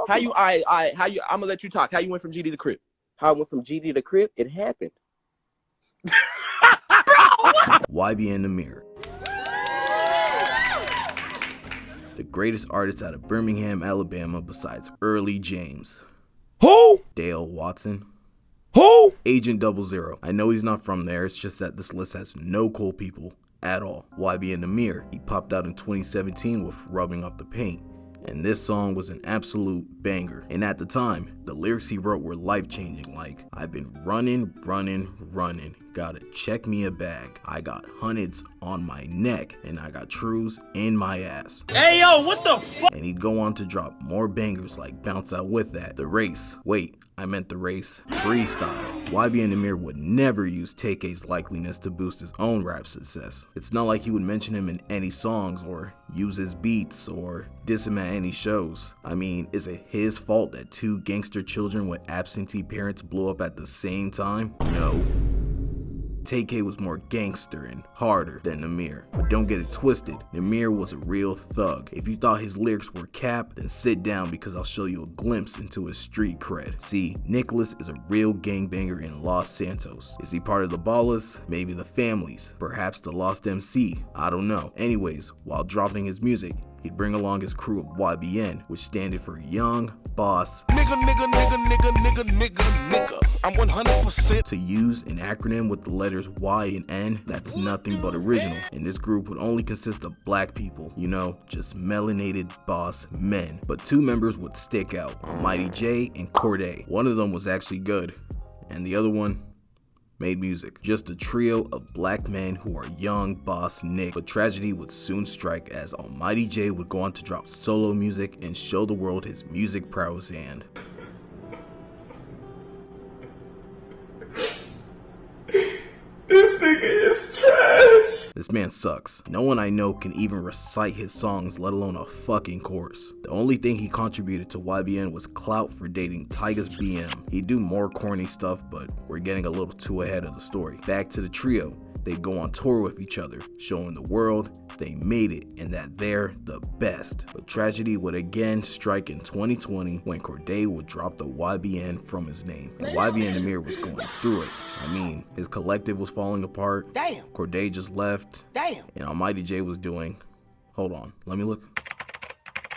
How you? How you? I'm gonna let you talk. How you went from GD to Crip? How I went from GD to Crip? It happened. YBN Nahmir, the greatest artist out of Birmingham, Alabama, besides Early James. Who? Dale Watson. Who? Agent 00. I know he's not from there, it's just that this list has no cool people at all. YBN Nahmir, he popped out in 2017 with Rubbing Off the Paint, and this song was an absolute banger. And at the time, the lyrics he wrote were life-changing, like, I've been running, gotta check me a bag. I got hundreds on my neck, and I got trues in my ass. Hey yo, what the fuck? And he'd go on to drop more bangers like Bounce Out With That, The Race, wait, I meant The Race, Freestyle. YBN Nahmir would never use TK's likeliness to boost his own rap success. It's not like he would mention him in any songs or use his beats or diss him at any shows. I mean, is it his fault that two gangster children with absentee parents blew up at the same time? No. TK was more gangster and harder than Nahmir. But don't get it twisted, Nahmir was a real thug. If you thought his lyrics were cap, then sit down because I'll show you a glimpse into his street cred. See, Nicholas is a real gangbanger in Los Santos. Is he part of the Ballas? Maybe the Families? Perhaps the Lost MC? I don't know. Anyways, while dropping his music, he'd bring along his crew of YBN, which standed for Young Boss Nigga. I'm 100%. To use an acronym with the letters Y and N, that's nothing but original. And this group would only consist of black people, you know, just melanated boss men. But two members would stick out, Almighty J and Corday. One of them was actually good, and the other one made music. Just a trio of black men who are young boss Nick. But tragedy would soon strike as Almighty J would go on to drop solo music and show the world his music prowess. And This nigga is trash. this man sucks. No one I know can even recite his songs, let alone a fucking chorus. The only thing he contributed to YBN was clout for dating Tyga's BM. He'd do more corny stuff, but we're getting a little too ahead of the story. Back to the trio. They go on tour with each other, showing the world they made it and that they're the best. But tragedy would again strike in 2020 when Corday would drop the YBN from his name. And YBN Nahmir was going through it. I mean, his collective was falling apart. Damn. Corday just left. Damn. And Almighty J was doing, hold on, let me look.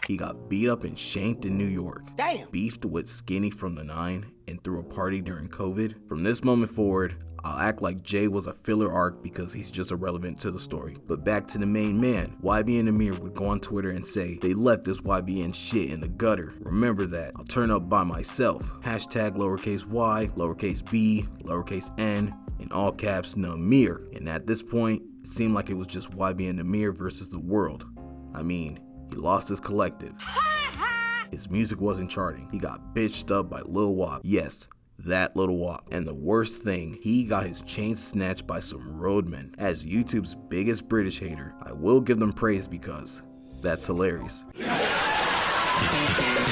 He got beat up and shanked in New York. Damn. Beefed with Skinny from the 9 and threw a party during COVID. From this moment forward, I'll act like Jay was a filler arc because he's just irrelevant to the story. But back to the main man, YBN Nahmir would go on Twitter and say, they left this YBN shit in the gutter. Remember that. I'll turn up by myself. Hashtag lowercase y, lowercase b, lowercase n, in all caps Nahmir. And at this point, it seemed like it was just YBN Nahmir versus the world. I mean, he lost his collective. His music wasn't charting. He got bitched up by Lil Wop. Yes, that Little Wop. And the worst thing, he got his chain snatched by some roadmen. As YouTube's biggest British hater, I will give them praise because that's hilarious.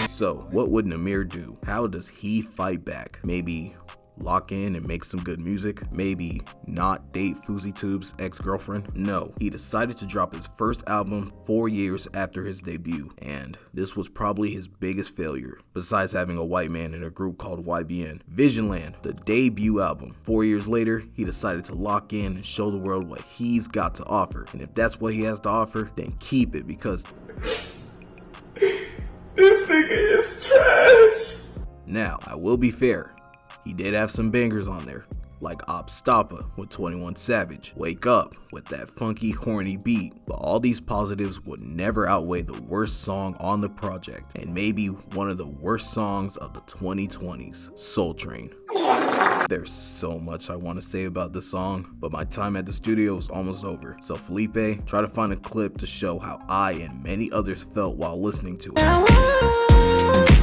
So, what would Nahmir do? How does he fight back? Maybe lock in and make some good music? Maybe not date FouseyTube's ex-girlfriend? No, he decided to drop his first album 4 years after his debut, and this was probably his biggest failure, besides having a white man in a group called YBN. Visionland, the debut album. 4 years later, he decided to lock in and show the world what he's got to offer, and if that's what he has to offer, then keep it, because This nigga is trash. now, I will be fair, he did have some bangers on there, like Opstapa with 21 Savage, Wake Up with that funky horny beat, but all these positives would never outweigh the worst song on the project, and maybe one of the worst songs of the 2020s, Soul Train. There's so much I want to say about this song, but my time at the studio is almost over, so Felipe, try to find a clip to show how I and many others felt while listening to it.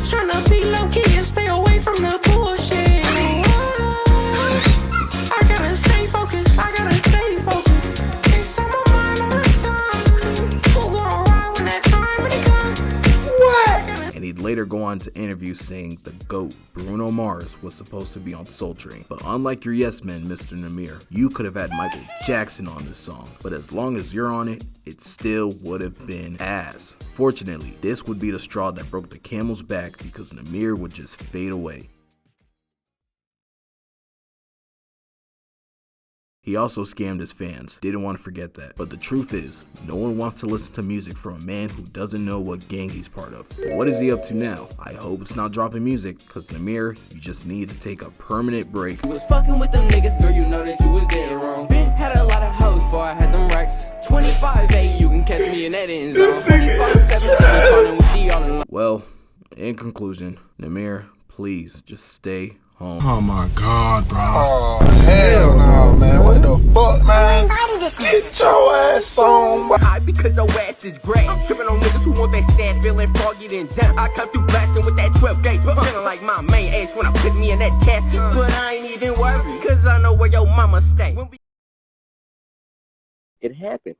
Tryna be low key and stay away from the bullshit. I gotta stay focused. It's on my mind all the time. Who gonna ride when that time really comes? And he'd later later go on to interview saying the GOAT, Bruno Mars, was supposed to be on Soul Train. But unlike your yes man, Mr. Nahmir, you could have had Michael Jackson on this song. But as long as you're on it, it still would have been ass. Fortunately, this would be the straw that broke the camel's back because Nahmir would just fade away. He also scammed his fans, didn't want to forget that. But the truth is, no one wants to listen to music from a man who doesn't know what gang he's part of. But what is he up to now? I hope it's not dropping music, cause Nahmir, you just need to take a permanent break. You was fucking with them niggas, girl, you know that you was dead wrong. Been had a lot of hoes before I had them racks. 25, you can catch me in that end zone. 25, Well, in conclusion, Nahmir, please just stay home. Oh my God, bro. Oh, hell no, man. What the fuck, man? Get your ass on, bro. High because your ass is great. I'm tripping on niggas who want that stand feeling foggy then jump. I come through blasting with that 12 gauge, feeling like my main ace when I put me in that casket. But I ain't even worried, cause I know where your mama stay. It happened.